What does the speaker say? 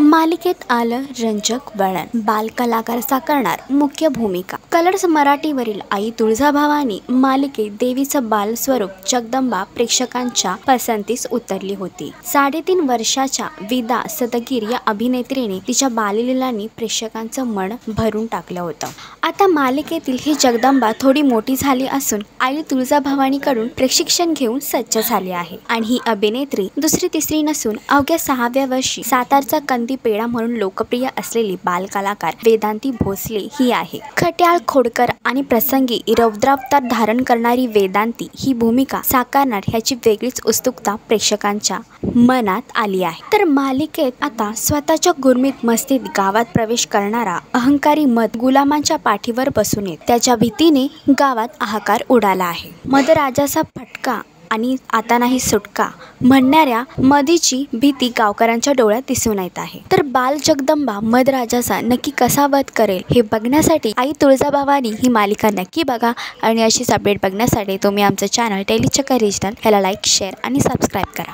मालिकेत आलं रंजक वळण, बालकलाकार साकारणार मुख्य भूमिका. कलर्स मराठीवरील आई तुळजाभवानी मालिकेत देवीचं बाल स्वरूप जगदंबा प्रेक्षकांच्या पसंतीस उतरली होती. 3.5 वर्षाच्या विदा सदगीर या अभिनेत्रीने तिच्या बाललीलांनी प्रेक्षकांचं मन भरून टाकलं होतं. आता मालिकेतील ही जगदंबा थोडी मोठी झाली असून आई तुळजाभवानीकडून प्रशिक्षण घेऊन सज्ज झाली आहे. आणि ही अभिनेत्री दुसरी तिसरी नसून अवघ्या 6व्या वर्षी सातारचा कंदी पेढा म्हणून लोकप्रिय असलेली बालकलाकार वेदांती भोसले ही आहे. खट्याळ खोडकर आणि प्रसंगी रौद्रावतार धारण करणारी वेदांती ही भूमिका साकारणार ह्याची वेगळीच उत्सुकता प्रेक्षकांच्या मनात आली आहे. तर मालिकेत आता स्वतःच्या गुरमीत मस्तीत गावात प्रवेश करणारा अहंकारी मद गुलामांच्या पाठीवर बसून येत त्याच्या भीतीने गावात हाहाकार उडाला आहे. मदराजाचा फटका आणि आता नाही सुटका म्हणणाऱ्या मदीची भीती गावकऱ्यांच्या डोळ्यात दिसून येत आहे. तर बाल जगदंबा मदराजाचा नक्की कसा वध करेल हे बघण्यासाठी आई तुळजाभवानी ही मालिका नक्की बघा. आणि अशीच अपडेट बघण्यासाठी तुम्ही आमचं चॅनल टेलीचक्कर रिजनल ह्याला लाईक, शेअर आणि सबस्क्राईब करा.